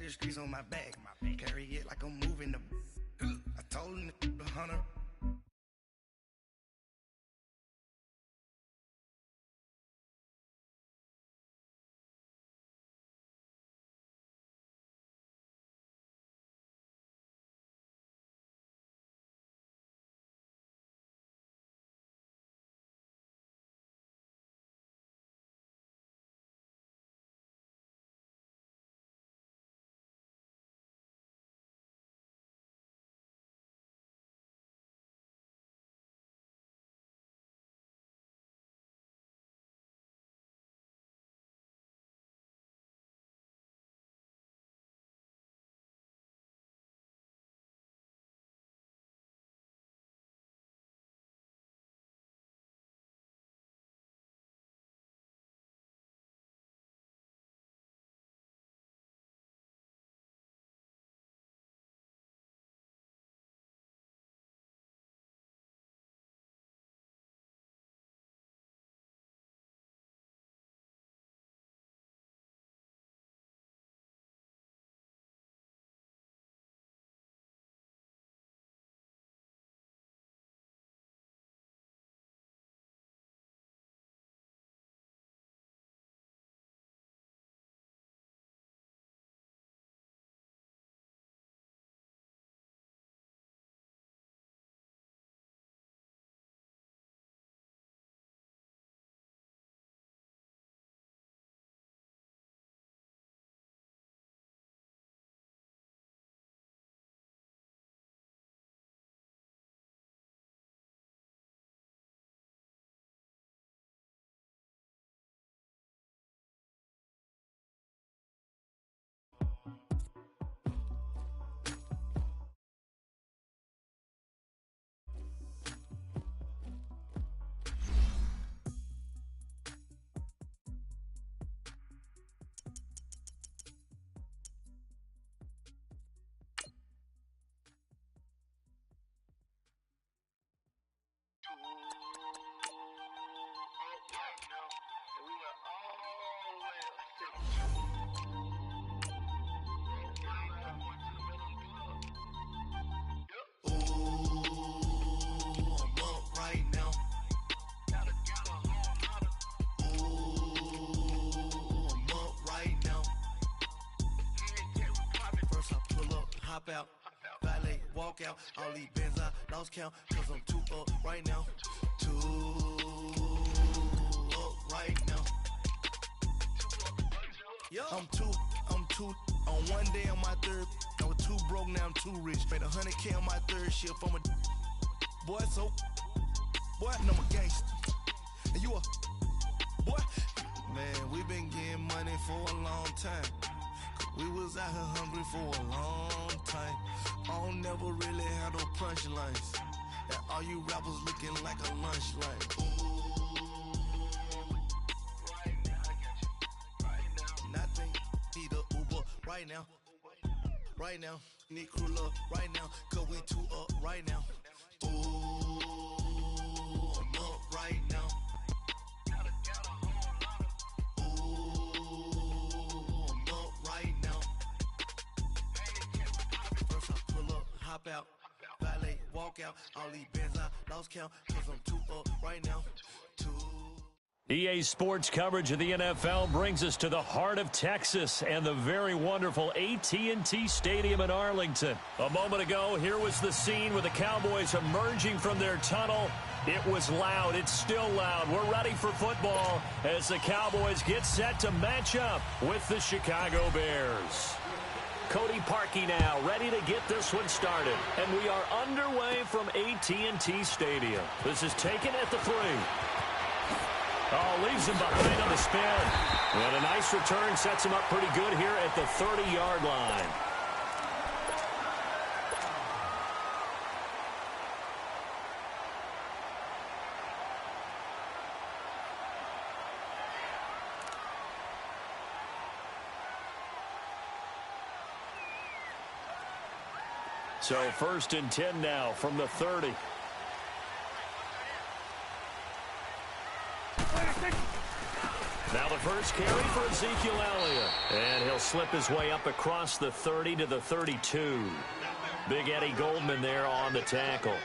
the streets on my back. Carry it like I'm moving the. I told him the 100. Out, valet, walk out, all these bands I lost count, cause I'm too up right now, too up right now, I'm too, on one day on my third, I was too broke, now I'm too rich, made 100K on my third shift, I'm a boy, so, boy, I'm a gangster, and you a, boy, man, we been getting money for a long time. We was out here hungry for a long time. I don't never really have no punchlines. And all you rappers looking like a lunch line. Right now, I got you. Right now. Nothing. Need a Uber right now. Right now. Need crew love right now. Cause we too up right now. Ooh, I'm up right now. Hop out, valet, walk out, all these bands I lost count, cause I'm too up right now, EA Sports coverage of the NFL brings us to the heart of Texas and the very wonderful AT&T Stadium in Arlington. A moment ago, here was the scene with the Cowboys emerging from their tunnel. It was loud. It's still loud. We're ready for football as the Cowboys get set to match up with the Chicago Bears. Cody Parkey now, ready to get this one started. And we are underway from AT&T Stadium. This is taken at the 3. Oh, leaves him behind on the spin. And a nice return sets him up pretty good here at the 30-yard line. So 1st and 10 now from the 30. Now the first carry for Ezekiel Elliott. And he'll slip his way up across the 30 to the 32. Big Eddie Goldman there on the tackle.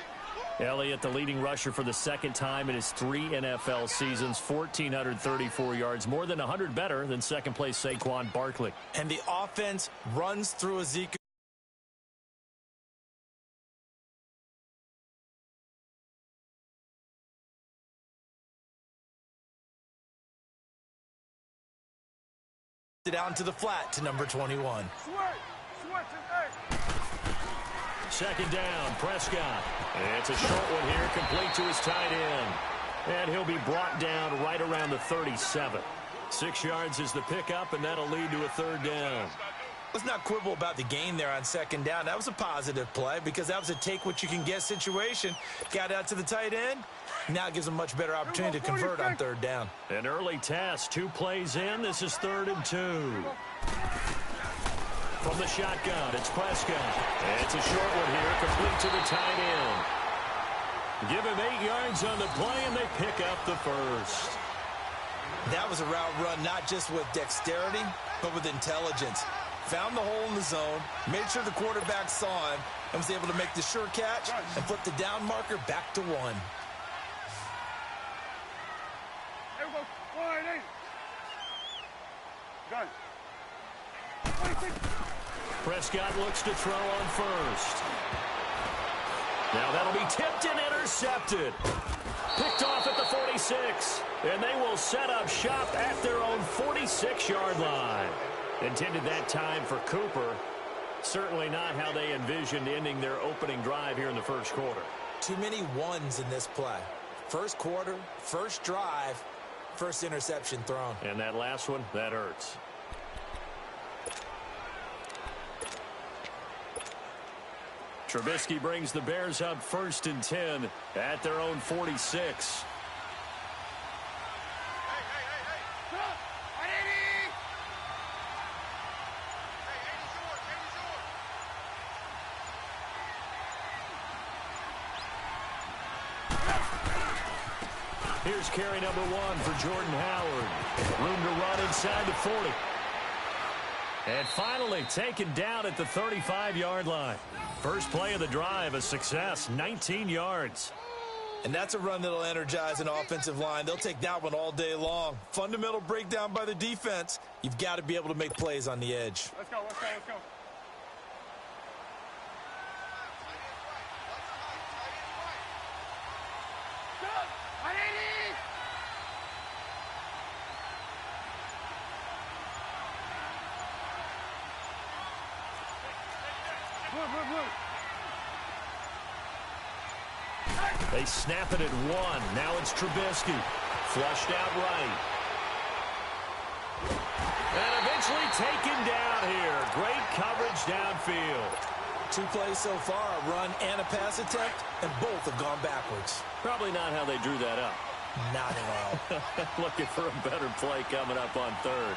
Elliott, the leading rusher for the second time in his 3 NFL seasons, 1,434 yards, more than 100 better than second-place Saquon Barkley. And the offense runs through Ezekiel. Down to the flat to number 21. Second down, Prescott. It's a short one here, complete to his tight end. And he'll be brought down right around the 37. 6 yards is the pickup, and that'll lead to a third down. Let's not quibble about the gain there on second down. That was a positive play because that was a take-what-you-can-get situation. Got out to the tight end. Now it gives a much better opportunity to convert on third down. An early test, 2 plays in. This is 3rd and 2. From the shotgun, it's Prescott. It's a short one here, complete to the tight end. Give him 8 yards on the play, and they pick up the first. That was a route run not just with dexterity, but with intelligence. Found the hole in the zone, made sure the quarterback saw him, and was able to make the sure catch and flip the down marker back to 1. Prescott looks to throw on first. Now that'll be tipped and intercepted. Picked off at the 46. And they will set up shop at their own 46-yard line. Intended that time for Cooper. Certainly not how they envisioned ending their opening drive here in the first quarter. Too many ones in this play. First quarter, first drive, first interception thrown. And that last one, that hurts. Trubisky brings the Bears up 1st and 10 at their own 46. Here's carry number 1 for Jordan Howard. Room to run inside the 40. And finally taken down at the 35-yard line. First play of the drive, a success, 19 yards. And that's a run that'll energize an offensive line. They'll take that one all day long. Fundamental breakdown by the defense. You've got to be able to make plays on the edge. Let's go, let's go, let's go. They snap it at 1. Now it's Trubisky. Flushed out right. And eventually taken down here. Great coverage downfield. 2 plays so far, a run and a pass attempt, and both have gone backwards. Probably not how they drew that up. Not at all. Looking for a better play coming up on 3rd.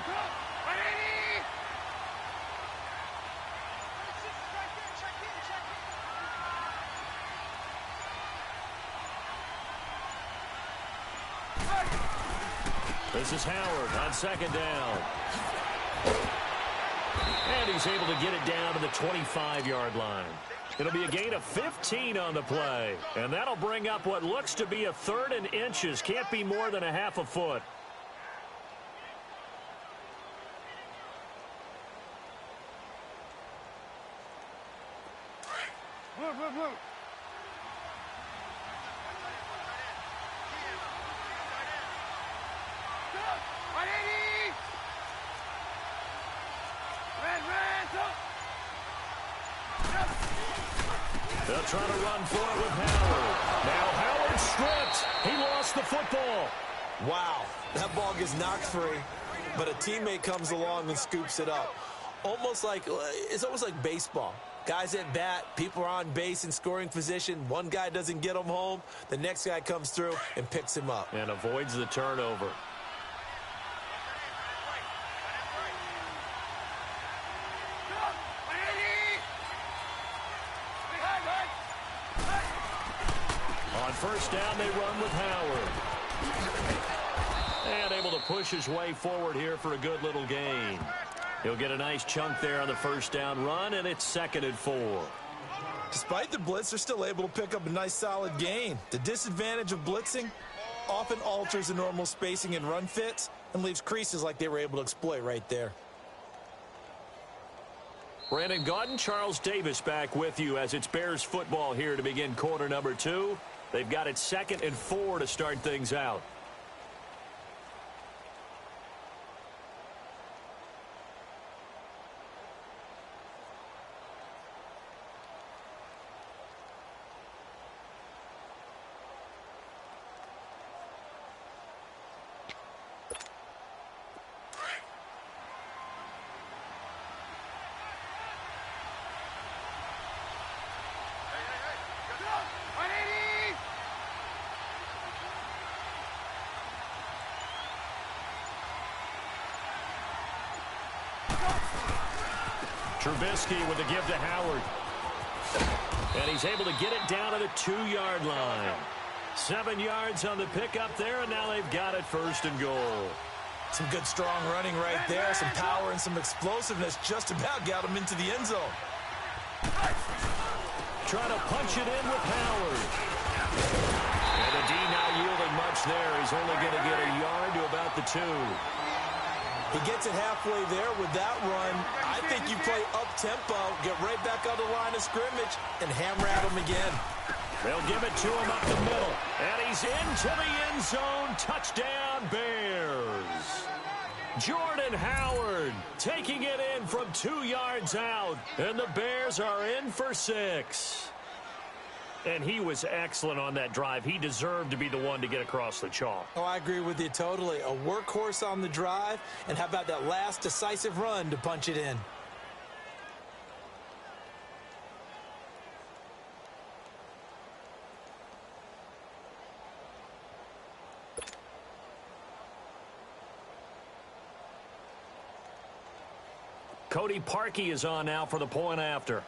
This is Howard on 2nd down. And he's able to get it down to the 25-yard line. It'll be a gain of 15 on the play. And that'll bring up what looks to be a 3rd and inches. Can't be more than a half a foot. They'll try to run for it with Howard. Now Howard stripped. He lost the football. Wow, that ball gets knocked free, but a teammate comes along and scoops it up. It's almost like baseball. Guys at bat, people are on base in scoring position. One guy doesn't get him home. The next guy comes through and picks him up. And avoids the turnover. On 1st down, they run with Howard. And able to push his way forward here for a good little gain. He'll get a nice chunk there on the first down run, and it's 2nd and 4. Despite the blitz, they're still able to pick up a nice solid gain. The disadvantage of blitzing often alters the normal spacing and run fits and leaves creases like they were able to exploit right there. Brandon Gaudin, Charles Davis back with you as it's Bears football here to begin quarter number 2. They've got it 2nd and 4 to start things out. Trubisky with a give to Howard. And he's able to get it down to the 2-yard line. 7 yards on the pickup there, and now they've got it 1st and goal. Some good strong running right there. Some power and some explosiveness just about got him into the end zone. Trying to punch it in with Howard. And the D not yielding much there. He's only going to get a yard to about the 2. He gets it halfway there with that run. I think you play up-tempo, get right back on the line of scrimmage, and hammer at him again. They'll give it to him up the middle. And he's into the end zone. Touchdown, Bears. Jordan Howard taking it in from 2 yards out. And the Bears are in for 6. And he was excellent on that drive. He deserved to be the one to get across the chalk. Oh, I agree with you totally. A workhorse on the drive, and how about that last decisive run to punch it in? Cody Parkey is on now for the point after.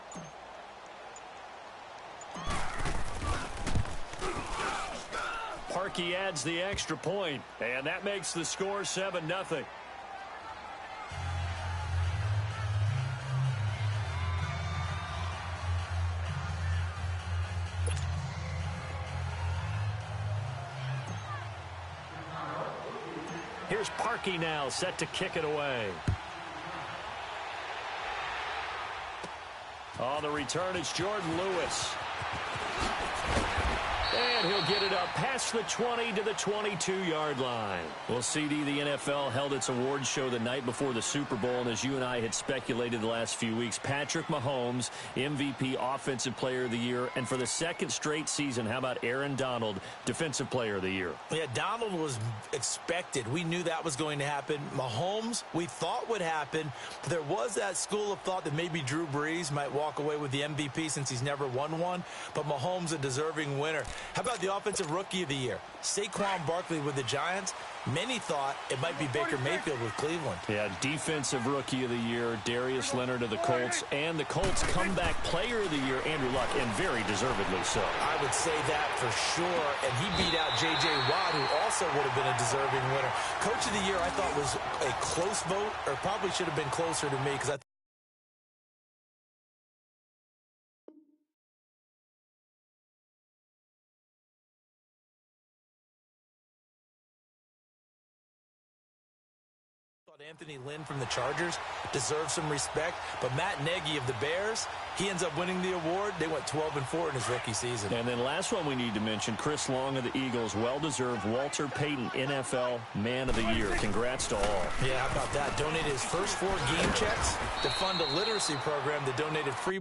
Parkey adds the extra point, and that makes the score 7-0. Here's Parkey now, set to kick it away. On the return, it's Jordan Lewis. And he'll get it up past the 20 to the 22-yard line. Well, CD, the NFL held its awards show the night before the Super Bowl, and as you and I had speculated the last few weeks, Patrick Mahomes, MVP, Offensive Player of the Year, and for the 2nd straight season, how about Aaron Donald, Defensive Player of the Year? Yeah, Donald was expected. We knew that was going to happen. Mahomes, we thought would happen. But there was that school of thought that maybe Drew Brees might walk away with the MVP since he's never won one. But Mahomes, a deserving winner. How about the Offensive Rookie of the Year? Saquon Barkley with the Giants. Many thought it might be Baker Mayfield with Cleveland. Yeah, Defensive Rookie of the Year, Darius Leonard of the Colts, and the Colts Comeback Player of the Year, Andrew Luck, and very deservedly so. I would say that for sure, and he beat out J.J. Watt, who also would have been a deserving winner. Coach of the Year, I thought, was a close vote, or probably should have been closer to me, because I Anthony Lynn from the Chargers deserves some respect, but Matt Nagy of the Bears, he ends up winning the award. They went 12-4 in his rookie season. And then last one we need to mention, Chris Long of the Eagles, well-deserved Walter Payton NFL Man of the Year. Congrats to all. Yeah, how about that? Donated his first 4 game checks to fund a literacy program that donated free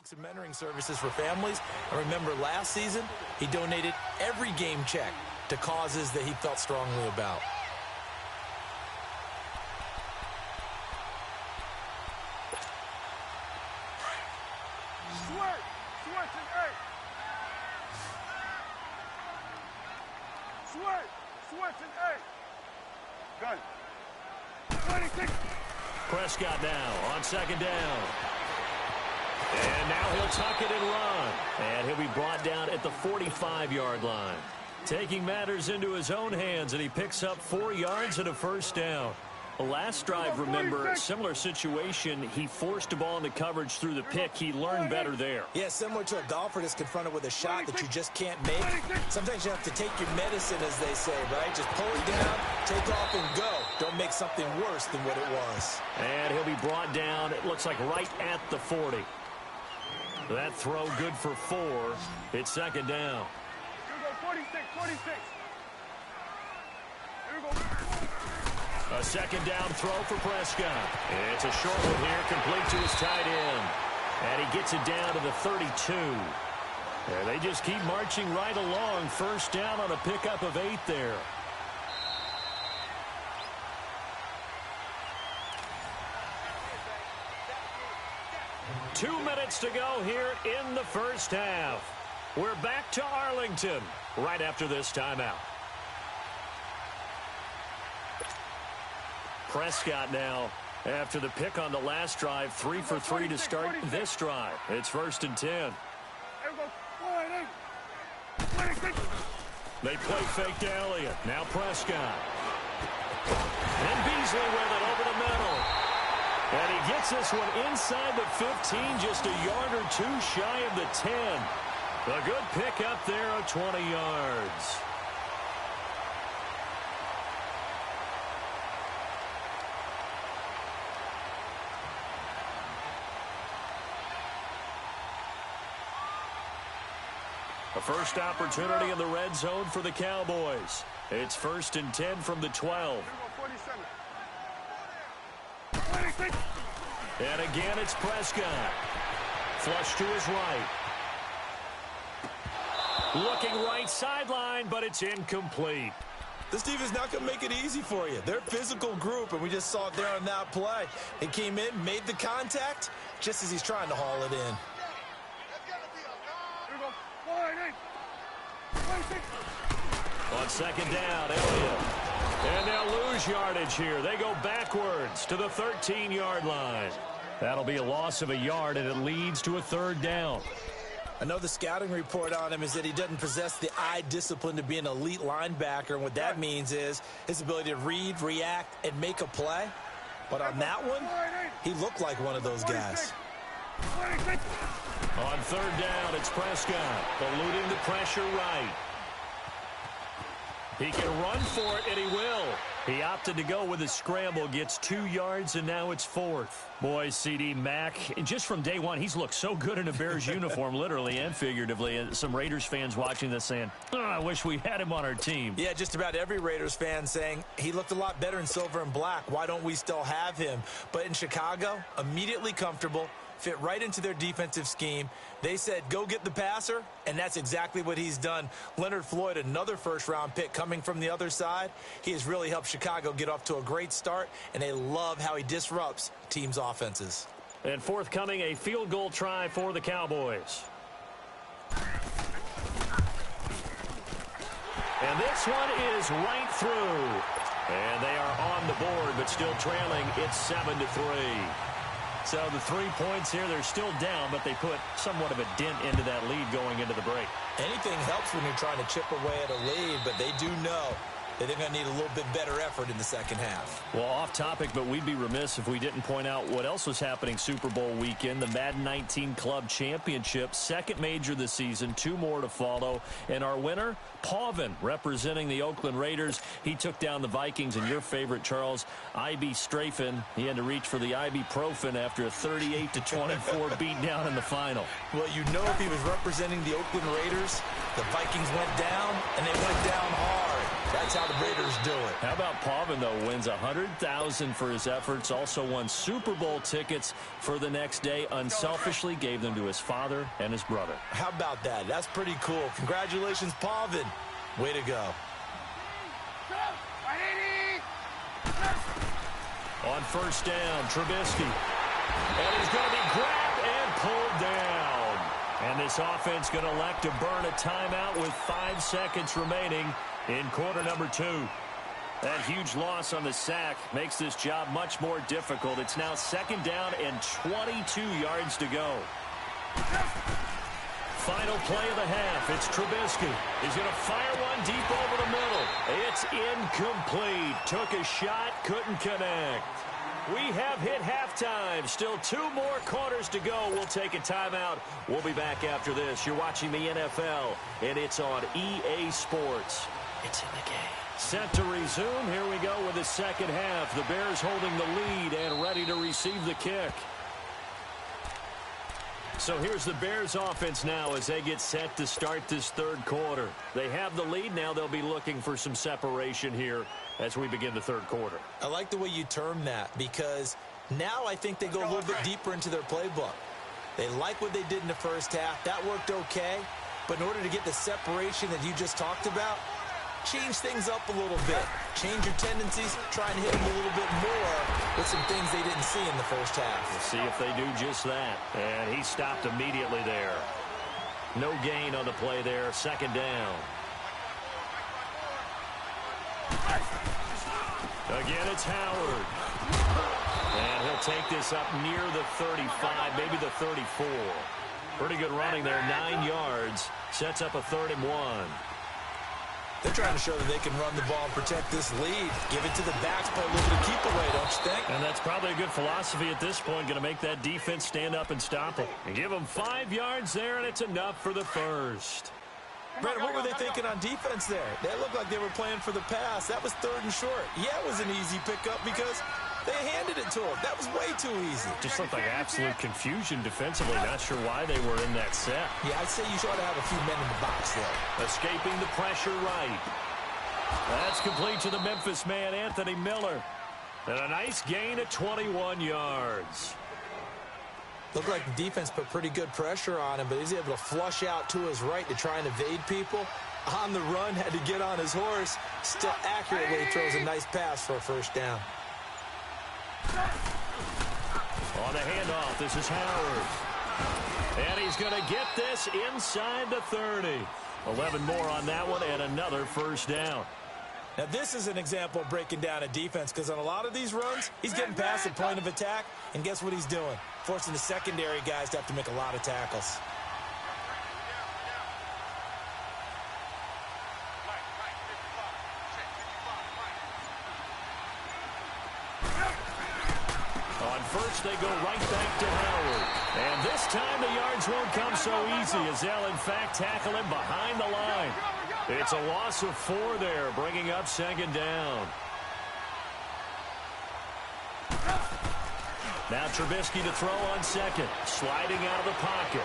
Some mentoring services for families. I remember last season, he donated every game check to causes that he felt strongly about. Prescott now on second down. And now he'll tuck it and run. And he'll be brought down at the 45-yard line. Taking matters into his own hands, and he picks up 4 yards and a first down. Last drive, remember, similar situation. He forced a ball into coverage through the pick. He learned better there. Yeah, similar to a golfer that's confronted with a shot that you just can't make. Sometimes you have to take your medicine, as they say, right? Just pull it down, take off, and go. Don't make something worse than what it was. And he'll be brought down, it looks like right at the 40. That throw good for 4. It's second down. Here we go, 46. Here we go. A second down throw for Prescott. It's a short one here, complete to his tight end. And he gets it down to the 32. And they just keep marching right along. First down on a pickup of 8 there. Two minutes to go here in the first half. We're back to Arlington right after this timeout. Prescott now, after the pick on the last drive, 3 for 3 to start this drive. It's 1st and 10. They play fake to Elliott. Now Prescott. And Beasley with it over the middle. And he gets this one inside the 15, just a yard or 2 shy of the 10. A good pick up there of 20 yards. A first opportunity in the red zone for the Cowboys. It's 1st and 10 from the 12. And again, it's Prescott. Flush to his right. Looking right sideline, but it's incomplete. This defense is not going to make it easy for you. They're a physical group, and we just saw it there on that play. He came in, made the contact, just as he's trying to haul it in. On second down, Elliott. And they'll lose yardage here. They go backwards to the 13-yard line. That'll be a loss of a yard, and it leads to a 3rd down. I know the scouting report on him is that he doesn't possess the eye discipline to be an elite linebacker, and what that means is his ability to read, react, and make a play. But on that one, he looked like one of those guys. On 3rd down, it's Prescott, eluding the pressure right. He can run for it, and he will. He opted to go with a scramble, gets 2 yards, and now it's 4th. Boy, C.D. Mack, just from day one, he's looked so good in a Bears uniform, literally and figuratively. And some Raiders fans watching this saying, oh, I wish we had him on our team. Yeah, just about every Raiders fan saying, he looked a lot better in silver and black. Why don't we still have him? But in Chicago, immediately comfortable, fit right into their defensive scheme. They said, go get the passer, and that's exactly what he's done. Leonard Floyd, another first-round pick coming from the other side. He has really helped Chicago get off to a great start, and they love how he disrupts teams' offenses. And forthcoming, a field goal try for the Cowboys. And this one is right through. And they are on the board, but still trailing. It's 7-3. So the 3 points here, they're still down, but they put somewhat of a dent into that lead going into the break. Anything helps when you're trying to chip away at a lead, but they do know that they're going to need a little bit better effort in the second half. Well, off topic, but we'd be remiss if we didn't point out what else was happening Super Bowl weekend. The Madden 19 Club Championship, second major this season, 2 more to follow. And our winner, Pauvin, representing the Oakland Raiders. He took down the Vikings, and your favorite, Charles, I.B. Strafen. He had to reach for the ibuprofen after a 38-24 beatdown in the final. Well, you know, if he was representing the Oakland Raiders, the Vikings went down, and they went down hard. That's how the Raiders do it. How about Pavin, though, wins $100,000 for his efforts, also won Super Bowl tickets for the next day, unselfishly gave them to his father and his brother. How about that? That's pretty cool. Congratulations, Pavin. Way to go. On first down, Trubisky. And he's going to be grabbed and pulled down. And this offense going to elect to burn a timeout with 5 seconds remaining in quarter number 2. That huge loss on the sack makes this job much more difficult. It's now second down and 22 yards to go. Final play of the half. It's Trubisky. He's going to fire one deep over the middle. It's incomplete. Took a shot, couldn't connect. We have hit halftime. Still 2 more quarters to go. We'll take a timeout. We'll be back after this. You're watching the NFL, and it's on EA Sports. It's in the game. Set to resume. Here we go with the second half. The Bears holding the lead and ready to receive the kick. So here's the Bears offense now as they get set to start this third quarter. They have the lead. Now they'll be looking for some separation here as we begin the third quarter. I like the way you term that because now I think they go a little bit deeper into their playbook. They like what they did in the first half. That worked okay. But in order to get the separation that you just talked about, change things up a little bit. Change your tendencies. Try and hit them a little bit more with some things they didn't see in the first half. We'll see if they do just that. And he stopped immediately there. No gain on the play there. Second down. Again, it's Howard. And he'll take this up near the 35, maybe the 34. Pretty good running there, 9 yards. Sets up a 3rd and 1. They're trying to show that they can run the ball and protect this lead. Give it to the backs, play a little bit of keep away, don't you think? And that's probably a good philosophy at this point. Going to make that defense stand up and stop them. And give them 5 yards there, and it's enough for the first. Brandon, what were they thinking on defense there? They looked like they were playing for the pass. That was 3rd and short. Yeah, it was an easy pickup because they handed it to him. That was way too easy. Just looked like absolute confusion defensively. Not sure why they were in that set. Yeah, I'd say you ought to have a few men in the box there. Escaping the pressure right. That's complete to the Memphis man, Anthony Miller. And a nice gain of 21 yards. Looked like the defense put pretty good pressure on him, but he's able to flush out to his right to try and evade people. On the run, had to get on his horse. Still accurately throws a nice pass for a first down. On the handoff, this is Howard. And he's going to get this inside the 30. 11 more on that one and another first down. Now, this is an example of breaking down a defense because on a lot of these runs, he's getting past the point of attack, and guess what he's doing? Forcing the secondary guys to have to make a lot of tackles. On first, they go right back to Howard. And this time the yards won't come so easy as they'll, in fact, tackle him behind the line. It's a loss of 4 there, bringing up second down. Now Trubisky to throw on second, sliding out of the pocket.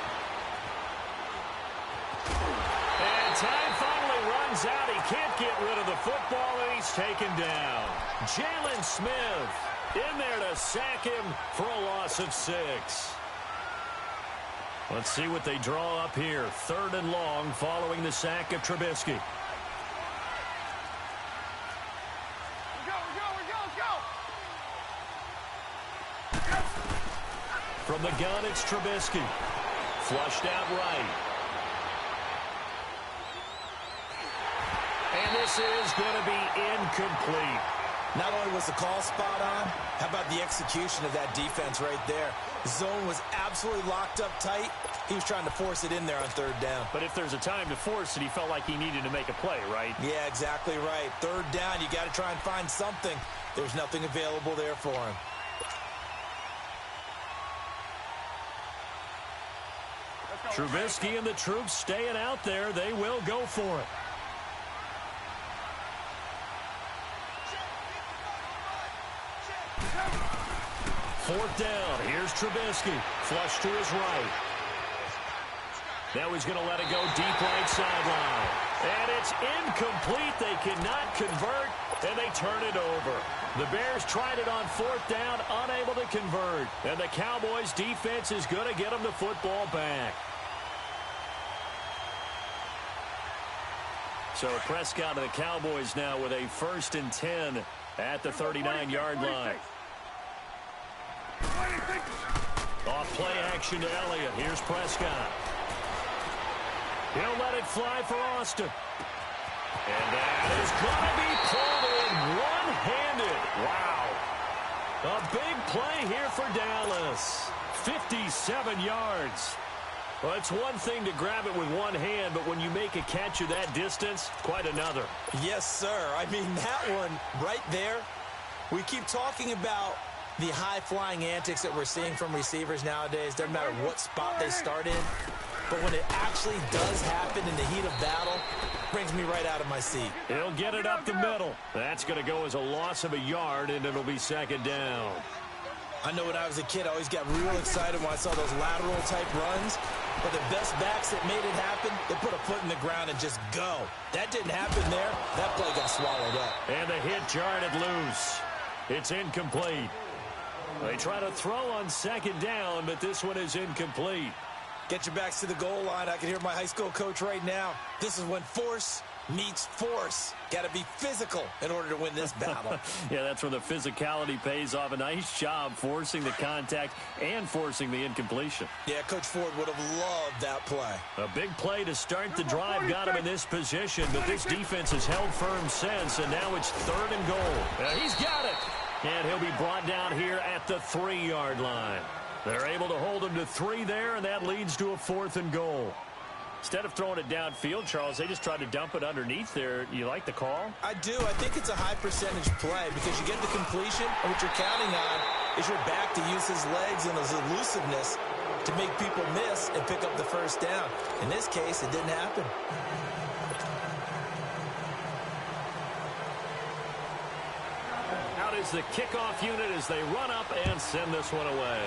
And time finally runs out. He can't get rid of the football, and he's taken down. Jalen Smith in there to sack him for a loss of 6. Let's see what they draw up here. 3rd and long following the sack of Trubisky. From the gun, it's Trubisky. Flushed out right. And this is going to be incomplete. Not only was the call spot on, how about the execution of that defense right there? The zone was absolutely locked up tight. He was trying to force it in there on 3rd down. But if there's a time to force it, he felt like he needed to make a play, right? Yeah, exactly right. 3rd down, you got to try and find something. There's nothing available there for him. Trubisky and the troops staying out there. They will go for it. Fourth down. Here's Trubisky. Flush to his right. Now he's going to let it go deep right sideline. And it's incomplete. They cannot convert, and they turn it over. The Bears tried it on 4th down, unable to convert. And the Cowboys' defense is going to get them the football back. So Prescott and the Cowboys now with a 1st and 10 at the 39-yard line. Off play action to Elliott. Here's Prescott. He'll let it fly for Austin. And that is going to be pulled in one-handed. Wow. A big play here for Dallas. 57 yards. Well, it's one thing to grab it with one hand, but when you make a catch of that distance, quite another. Yes, sir. I mean, that one right there, we keep talking about the high-flying antics that we're seeing from receivers nowadays. Doesn't matter what spot they start in. But when it actually does happen in the heat of battle, it brings me right out of my seat. He'll get it up the middle. That's going to go as a loss of a yard, and it'll be 2nd down. I know when I was a kid, I always got real excited when I saw those lateral-type runs. But the best backs that made it happen, they put a foot in the ground and just go. That didn't happen there. That play got swallowed up. And the hit jarred it loose. It's incomplete. They try to throw on 2nd down, but this one is incomplete. Get your backs to the goal line. I can hear my high school coach right now. This is when force meets force. Got to be physical in order to win this battle. Yeah, that's where the physicality pays off. A nice job forcing the contact and forcing the incompletion. Yeah, Coach Ford would have loved that play. A big play to start the drive got him in this position, but this defense has held firm since, and now it's 3rd and goal. He's got it. And he'll be brought down here at the 3-yard line. They're able to hold him to 3 there, and that leads to a 4th and goal. Instead of throwing it downfield, Charles, they just tried to dump it underneath there. You like the call? I do. I think it's a high percentage play because you get the completion, and what you're counting on is your back to use his legs and his elusiveness to make people miss and pick up the 1st down. In this case, it didn't happen. Out is the kickoff unit as they run up and send this one away.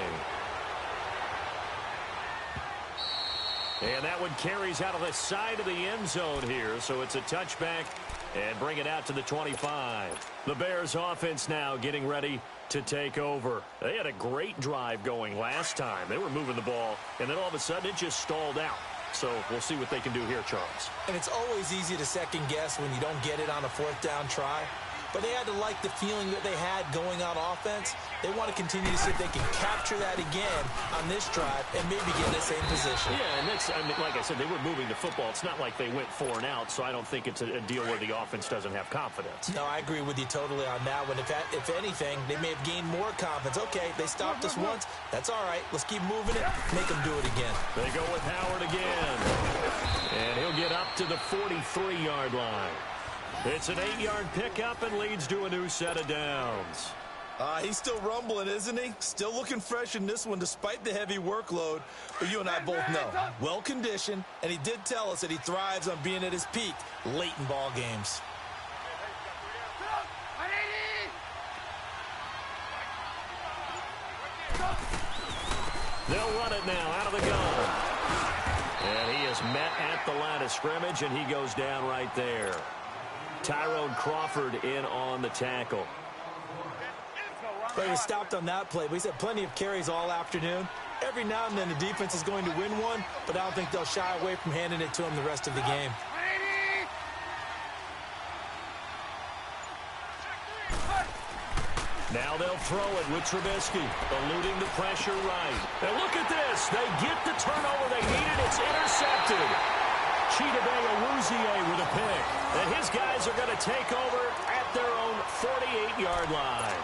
And that one carries out of the side of the end zone here, so it's a touchback and bring it out to the 25. The Bears offense now getting ready to take over. They had a great drive going last time. They were moving the ball, and then all of a sudden it just stalled out. So we'll see what they can do here, Charles. And it's always easy to second guess when you don't get it on a 4th down try. But they had to like the feeling that they had going on offense. They want to continue to see if they can capture that again on this drive and maybe get in the same position. Yeah, and that's, I mean, like I said, they were moving the football. It's not like they went 4 and out, so I don't think it's a deal where the offense doesn't have confidence. No, I agree with you totally on that one. If anything, they may have gained more confidence. Okay, they stopped us once. That's all right. Let's keep moving it. Make them do it again. They go with Howard again. And he'll get up to the 43-yard line. It's an 8-yard pickup and leads to a new set of downs. He's still rumbling, isn't he? Still looking fresh in this one despite the heavy workload. But you and I both know, well-conditioned, and he did tell us that he thrives on being at his peak late in ball games. They'll run it now out of the gun. And he is met at the line of scrimmage, and he goes down right there. Tyrone Crawford in on the tackle. But he was stopped on that play. But he's had plenty of carries all afternoon. Every now and then the defense is going to win one, but I don't think they'll shy away from handing it to him the rest of the game. Now they'll throw it with Trubisky, eluding the pressure right. And look at this. They get the turnover they needed. It's intercepted. Chidobe Awuzie with a pick. And his guys are going to take over at their own 48-yard line.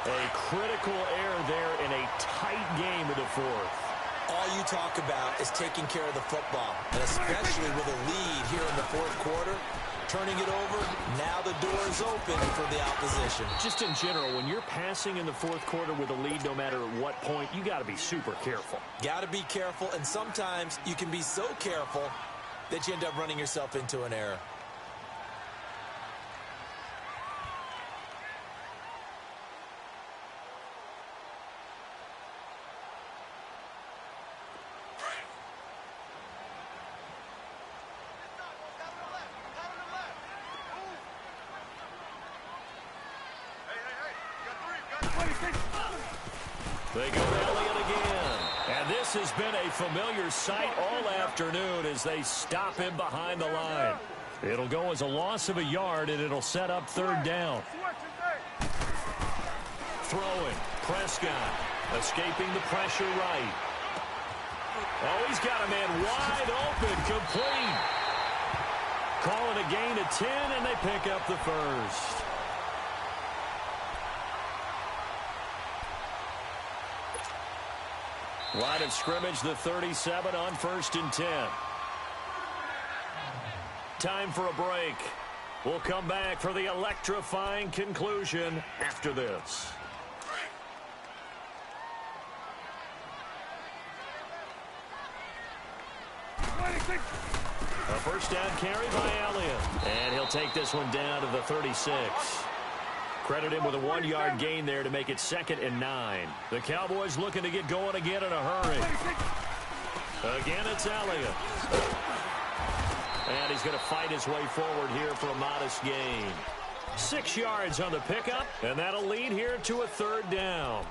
A critical error there in a tight game of the 4th. All you talk about is taking care of the football, and especially with a lead here in the 4th quarter. Turning it over, now the door is open for the opposition. Just in general, when you're passing in the 4th quarter with a lead, no matter at what point, you got to be super careful. Got to be careful, and sometimes you can be so careful that you end up running yourself into an error. They go to Elliott again. And this has been a familiar sight all afternoon as they stop him behind the line. It'll go as a loss of a yard, and it'll set up third down. Throwing. Prescott escaping the pressure right. Oh, he's got a man wide open, complete. Calling a gain of 10, and they pick up the first. Line of scrimmage, the 37 on 1st and 10. Time for a break. We'll come back for the electrifying conclusion after this. A first down carry by Elliott. And he'll take this one down to the 36. Credit him with a 1-yard gain there to make it 2nd and 9. The Cowboys looking to get going again in a hurry. Again, it's Elliott. And he's going to fight his way forward here for a modest gain. 6 yards on the pickup, and that'll lead here to a 3rd down.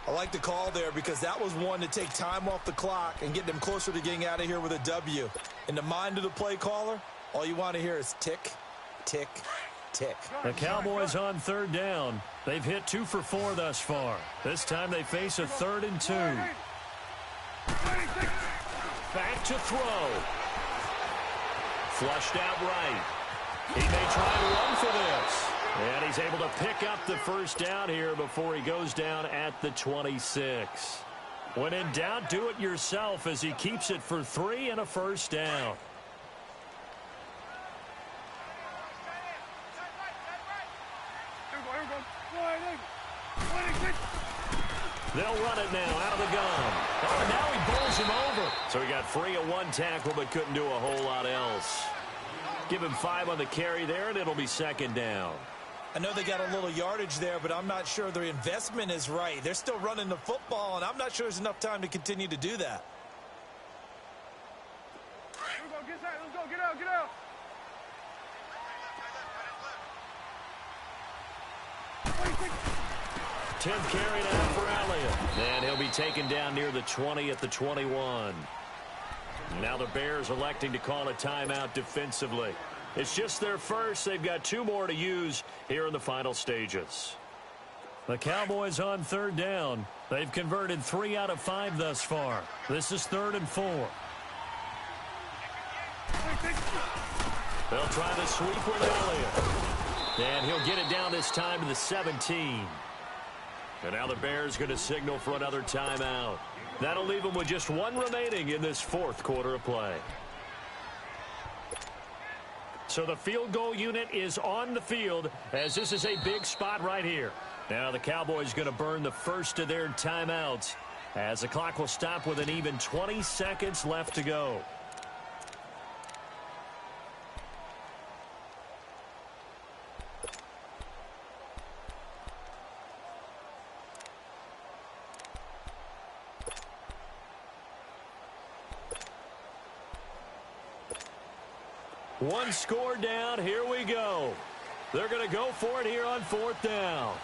I like the call there because that was one to take time off the clock and get them closer to getting out of here with a W. In the mind of the play caller, all you want to hear is tick, tick, tick. The Cowboys on 3rd down. They've hit 2 for 4 thus far. This time they face a 3rd and 2. Back to throw. Flushed out right. He may try to run for this. And he's able to pick up the first down here before he goes down at the 26. When in doubt, do it yourself as he keeps it for 3 and a first down. They'll run it now out of the gun. Oh, and now he bowls him over. So he got free of 1 tackle but couldn't do a whole lot else. Give him 5 on the carry there, and it'll be 2nd down. I know they got a little yardage there, but I'm not sure their investment is right. They're still running the football, and I'm not sure there's enough time to continue to do that. Let's go, get out, get out. 10th carry down for Elliott. And he'll be taken down near the 20 at the 21. Now the Bears electing to call a timeout defensively. It's just their first. They've got 2 more to use here in the final stages. The Cowboys on 3rd down. They've converted 3 out of 5 thus far. This is 3rd and 4. They'll try the sweep with Elliott. And he'll get it down this time to the 17. And now the Bears going to signal for another timeout. That'll leave them with just 1 remaining in this 4th quarter of play. So the field goal unit is on the field as this is a big spot right here. Now the Cowboys going to burn the first of their timeouts as the clock will stop with an even 20 seconds left to go. One score down. Here we go. They're going to go for it here on 4th down.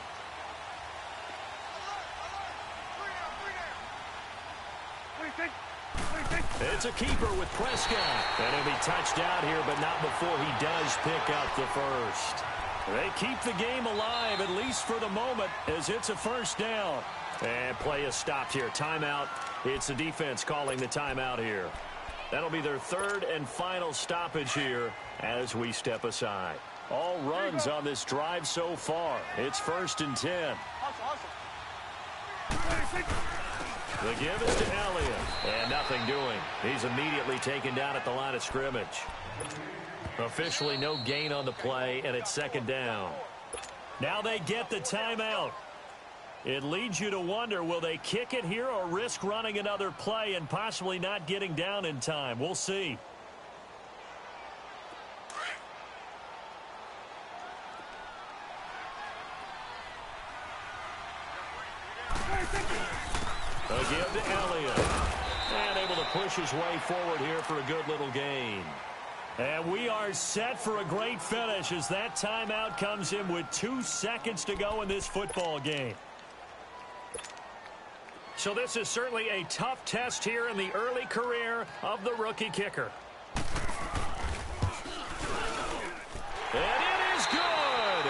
It's a keeper with Prescott. And he'll be touched out here, but not before he does pick up the first. They keep the game alive, at least for the moment, as it's a first down. And play is stopped here. Timeout. It's the defense calling the timeout here. That'll be their 3rd and final stoppage here as we step aside. All runs on this drive so far. It's 1st and 10. The give is to Elliott. And nothing doing. He's immediately taken down at the line of scrimmage. Officially no gain on the play, and it's 2nd down. Now they get the timeout. It leads you to wonder, will they kick it here or risk running another play and possibly not getting down in time? We'll see. A give to Elliott. And able to push his way forward here for a good little gain. And we are set for a great finish as that timeout comes in with 2 seconds to go in this football game. So this is certainly a tough test here in the early career of the rookie kicker. And it is good.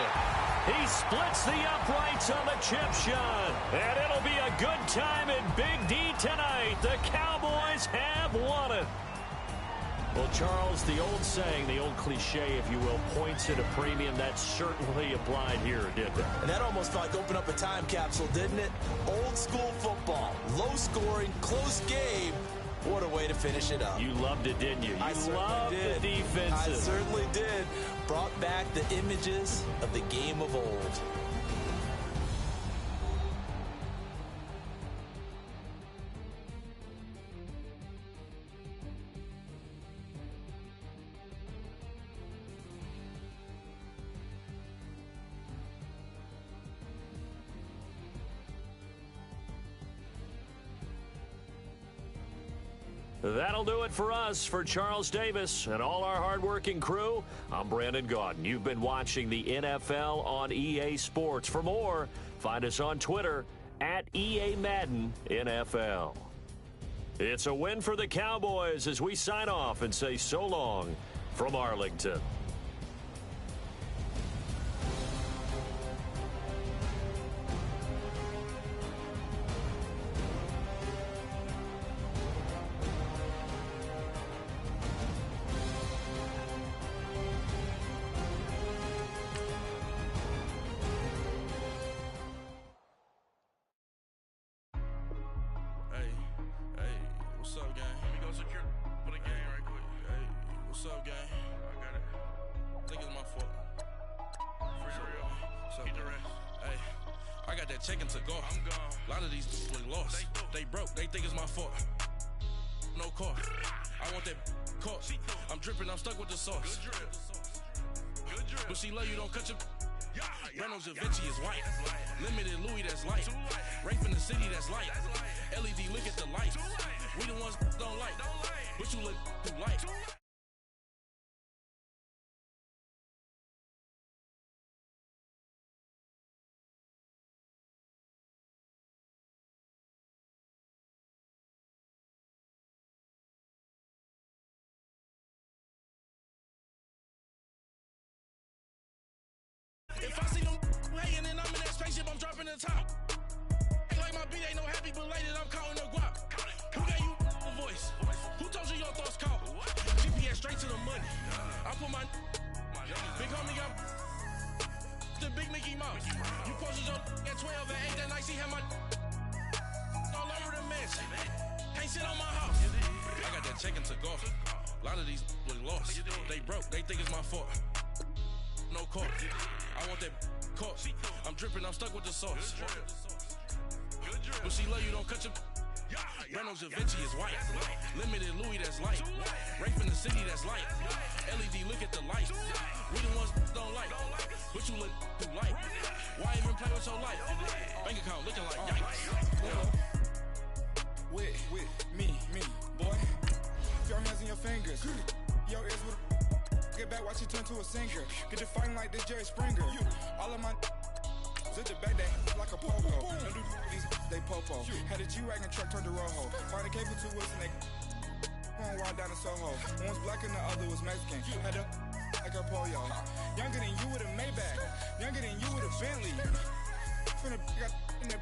He splits the uprights on the chip shot. And it'll be a good time in Big D tonight. The Cowboys have won it. Well, Charles, the old saying, the old cliche, if you will, points at a premium. That certainly applied here, didn't it? And that almost felt like opened up a time capsule, didn't it? Old school football, low scoring, close game. What a way to finish it up. You loved it, didn't you? You loved the defensive. I certainly did. Brought back the images of the game of old. That'll do it for us. For Charles Davis and all our hardworking crew, I'm Brandon Gaudin. You've been watching the NFL on EA Sports. For more, find us on Twitter at EA Madden NFL. It's a win for the Cowboys as we sign off and say so long from Arlington. What's up, gang? Let me go secure for the game right quick. Hey, what's up, gang? I got it. I think it's my fault. For real. What's up, the rest. Hey, I got that check-in to go. I'm gone. A lot of these look lost. They broke. They think it's my fault. No car. I want that caught. I'm dripping. I'm stuck with the sauce. Good drip. Good drip. But she love you. Don't cut your... Reynolds Da Vinci is white. Limited Louis, that's light. Rape in the city, that's light. LED, look at the light. We the ones don't like. But you look too light. If I see them hating and I'm in that spaceship, I'm dropping the top. Ain't like my beat ain't no happy belated, I'm counting the guap. Who gave you a voice? Who told you your thoughts count? GPS straight to the money. I put my big homie got the big Mickey Mouse. You posted your at 12 and 8 that night, she had my all over the mansion. Can't sit on my house. I got that check-in to golf. A lot of these look lost. They broke, they think it's my fault. No car. I want that caught. I'm dripping, I'm stuck with the sauce. But she love you, don't cut your... Reynolds Da Vinci is white. Limited Louis, that's light. Rape in the city, that's light. LED, look at the light. We the ones don't like. But you look too light. Why even play with your life? Bank account looking like yikes. With me, boy. Your hands in your fingers. Your ears with get back, watch you turn to a singer. Get to fighting like this Jerry Springer. All of my zip the back that like a popo. Don't do these they popo. Had a G-Wagon truck turned to Rojo. Find a cable 2 wheels and they going wild down in Soho. One was black and the other was Mexican. Had a like a pollo. Younger than you with a Maybach. Younger than you with a Bentley. Finna got in the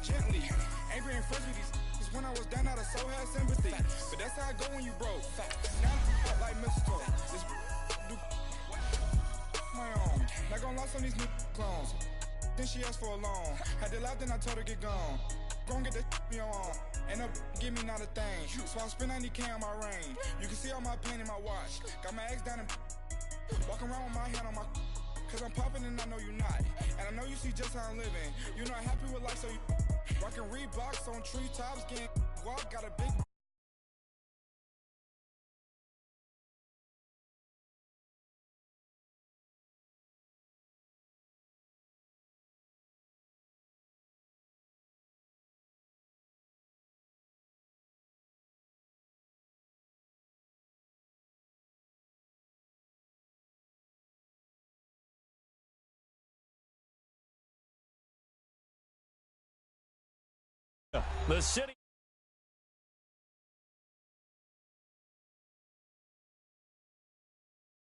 gently. Angry and fresh with these. When I was down out of so had sympathy. But that's how I go when you broke. Now I'm like mistletoe. This do my own. Not gonna lost on these new clones. Then she asked for a loan. Had to laugh, then I told her get gone. Gon' get that me on. Ain't no give me not a thing. So I spend 90K on my ring. You can see all my pain in my watch. Got my ex down and walking around with my hand on my. Cause I'm popping and I know you not. And I know you see just how I'm living. You're not happy with life, so you rockin' Reeboks on treetops, getting walk, got a big. The city.